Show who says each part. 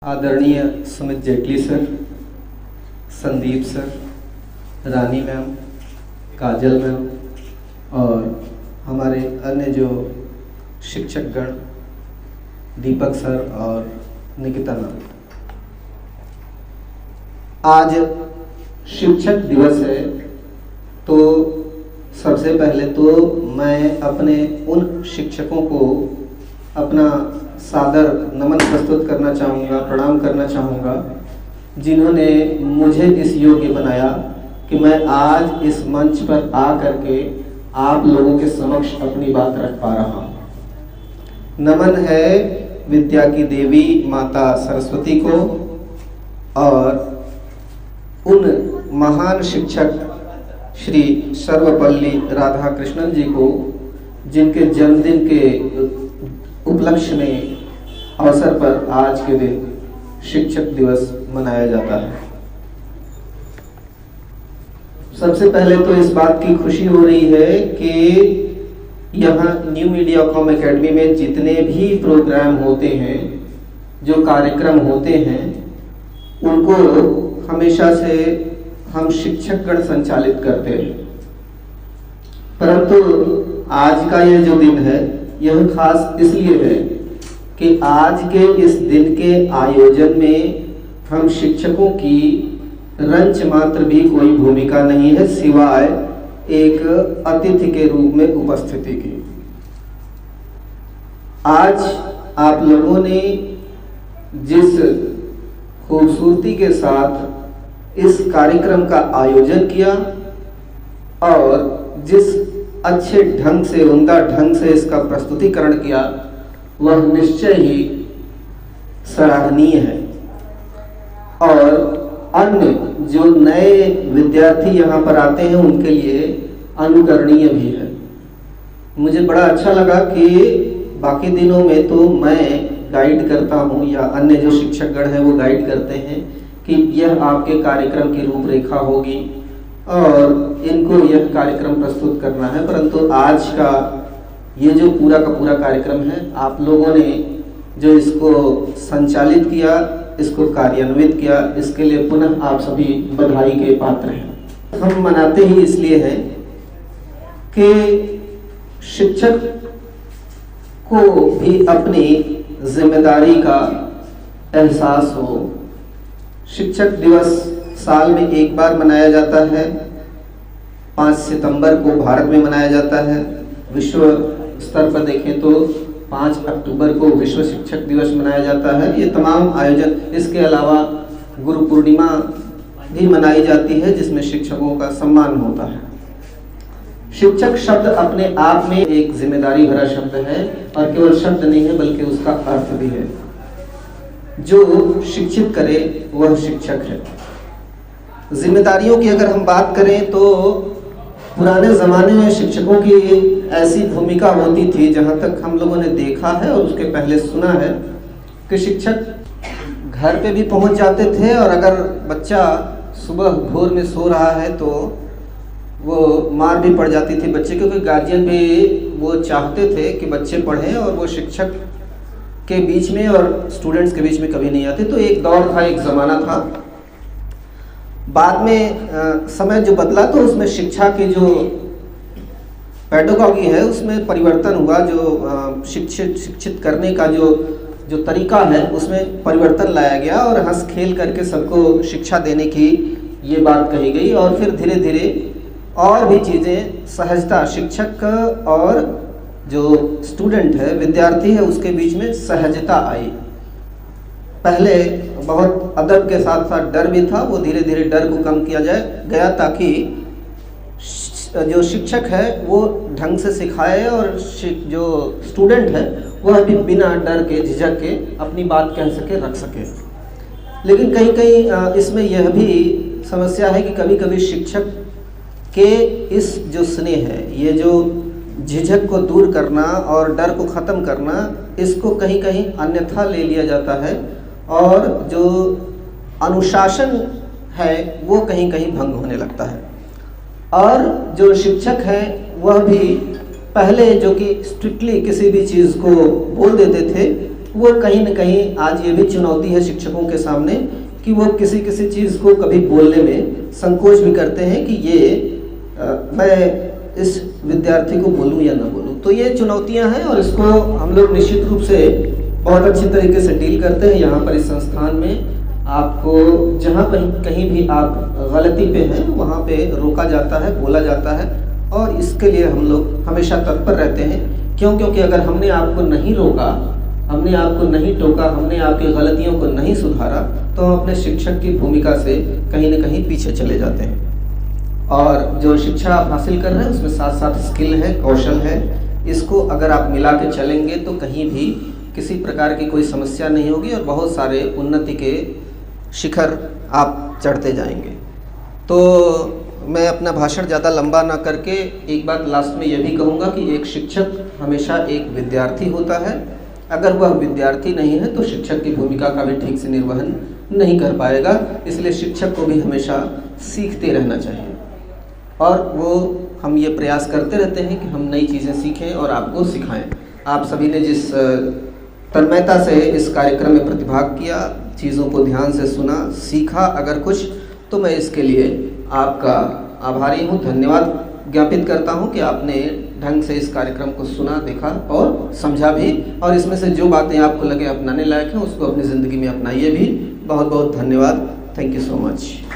Speaker 1: आदरणीय Sumit Jaitley sir, Sandeep sir, रानी ma'am, काजल ma'am और हमारे अन्य जो शिक्षकगण दीपक सर और निकिता मैम, आज शिक्षक दिवस है। तो सबसे पहले तो मैं अपने उन शिक्षकों को अपना सादर नमन प्रस्तुत करना चाहूँगा, प्रणाम करना चाहूँगा, जिन्होंने मुझे इस योग्य बनाया कि मैं आज इस मंच पर आ करके आप लोगों के समक्ष अपनी बात रख पा रहा हूँ। नमन है विद्या की देवी माता सरस्वती को और उन महान शिक्षक श्री सर्वपल्ली राधाकृष्णन जी को, जिनके जन्मदिन के उपलक्ष्य में अवसर पर आज के दिन शिक्षक दिवस मनाया जाता है। सबसे पहले तो इस बात की खुशी हो रही है कि यहाँ न्यू मीडियाकॉम एकेडमी में जितने भी प्रोग्राम होते हैं, जो कार्यक्रम होते हैं, उनको हमेशा से हम शिक्षकगण संचालित करते हैं। परंतु आज का यह जो दिन है, यह खास इसलिए है कि आज के इस दिन के आयोजन में हम शिक्षकों की रंच मात्र भी कोई भूमिका नहीं है, सिवाय एक अतिथि के रूप में उपस्थिति की। आज आप लोगों ने जिस खूबसूरती के साथ इस कार्यक्रम का आयोजन किया और जिस अच्छे ढंग से, उम्दा ढंग से इसका प्रस्तुतिकरण किया, वह निश्चय ही सराहनीय है। और अन्य जो नए विद्यार्थी यहाँ पर आते हैं उनके लिए अनुकरणीय भी है। मुझे बड़ा अच्छा लगा कि बाकी दिनों में तो मैं गाइड करता हूँ या अन्य जो शिक्षकगण हैं वो गाइड करते हैं कि यह आपके कार्यक्रम की रूपरेखा होगी और इनको यह कार्यक्रम प्रस्तुत करना है, परंतु आज का ये जो पूरा का पूरा कार्यक्रम है, आप लोगों ने जो इसको संचालित किया, इसको कार्यान्वित किया, इसके लिए पुनः आप सभी बधाई के पात्र हैं। हम मनाते ही इसलिए हैं कि शिक्षक को भी अपनी जिम्मेदारी का एहसास हो। शिक्षक दिवस साल में एक बार मनाया जाता है, 5 सितंबर को भारत में मनाया जाता है। विश्व स्तर पर देखें तो 5 अक्टूबर को विश्व शिक्षक दिवस मनाया जाता है। ये तमाम आयोजन, इसके अलावा गुरु पूर्णिमा भी मनाई जाती है, जिसमें शिक्षकों का सम्मान होता है। शिक्षक शब्द अपने आप में एक जिम्मेदारी भरा शब्द है और केवल शब्द नहीं है बल्कि उसका अर्थ भी है। जो शिक्षित करे वह शिक्षक है। जिम्मेदारियों की अगर हम बात करें तो पुराने ज़माने में शिक्षकों की ऐसी भूमिका होती थी, जहाँ तक हम लोगों ने देखा है और उसके पहले सुना है, कि शिक्षक घर पे भी पहुँच जाते थे और अगर बच्चा सुबह भोर में सो रहा है तो वो मार भी पड़ जाती थी बच्चे, क्योंकि गार्जियन भी वो चाहते थे कि बच्चे पढ़ें और वो शिक्षक के बीच में और स्टूडेंट्स के बीच में कभी नहीं आते। तो एक दौर था, एक ज़माना था। बाद में समय जो बदला तो उसमें शिक्षा की जो पेडागॉजी है उसमें परिवर्तन हुआ। जो शिक्षित करने का जो तरीका है उसमें परिवर्तन लाया गया और हंस खेल करके सबको शिक्षा देने की ये बात कही गई। और फिर धीरे धीरे और भी चीज़ें, सहजता, शिक्षक और जो स्टूडेंट है, विद्यार्थी है, उसके बीच में सहजता आई। पहले बहुत अदब के साथ साथ डर भी था, वो धीरे धीरे डर को कम किया गया ताकि जो शिक्षक है वो ढंग से सिखाए और जो स्टूडेंट है वह भी बिना डर के, झिझक के अपनी बात कह सके, रख सके। लेकिन कहीं कहीं इसमें यह भी समस्या है कि कभी कभी शिक्षक के इस जो स्नेह है, ये जो झिझक को दूर करना और डर को ख़त्म करना, इसको कहीं कहीं अन्यथा ले लिया जाता है और जो अनुशासन है वो कहीं कहीं भंग होने लगता है। और जो शिक्षक है वह भी पहले जो कि स्ट्रिक्टली किसी भी चीज़ को बोल देते थे, वो कहीं न कहीं आज ये भी चुनौती है शिक्षकों के सामने कि वो किसी किसी चीज़ को कभी बोलने में संकोच भी करते हैं कि मैं इस विद्यार्थी को बोलूं या ना बोलूं। तो ये चुनौतियां हैं और इसको हम लोग निश्चित रूप से बहुत अच्छी तरीके से डील करते हैं। यहाँ पर इस संस्थान में आपको जहाँ पर कहीं भी आप गलती पे हैं वहाँ पे रोका जाता है, बोला जाता है, और इसके लिए हम लोग हमेशा तत्पर रहते हैं। क्योंकि अगर हमने आपको नहीं रोका, हमने आपको नहीं टोका, हमने आपकी गलतियों को नहीं सुधारा, तो हम अपने शिक्षक की भूमिका से कहीं न कहीं पीछे चले जाते हैं। और जो शिक्षा आप हासिल कर रहे हैं उसमें साथ साथ स्किल है, कौशल है, इसको अगर आप मिला के चलेंगे तो कहीं भी किसी प्रकार की कोई समस्या नहीं होगी और बहुत सारे उन्नति के शिखर आप चढ़ते जाएंगे। तो मैं अपना भाषण ज़्यादा लंबा ना करके एक बात लास्ट में यह भी कहूँगा कि एक शिक्षक हमेशा एक विद्यार्थी होता है। अगर वह विद्यार्थी नहीं है तो शिक्षक की भूमिका का भी ठीक से निर्वहन नहीं कर पाएगा। इसलिए शिक्षक को भी हमेशा सीखते रहना चाहिए और वो हम ये प्रयास करते रहते हैं कि हम नई चीज़ें सीखें और आपको सिखाएं। आप सभी ने जिस तन्मयता से इस कार्यक्रम में प्रतिभाग किया, चीज़ों को ध्यान से सुना, सीखा अगर कुछ, तो मैं इसके लिए आपका आभारी हूँ, धन्यवाद ज्ञापित करता हूँ कि आपने ढंग से इस कार्यक्रम को सुना, देखा और समझा भी, और इसमें से जो बातें आपको लगे अपनाने लायक हैं उसको अपनी ज़िंदगी में अपनाइए भी। बहुत बहुत धन्यवाद। Thank you so much.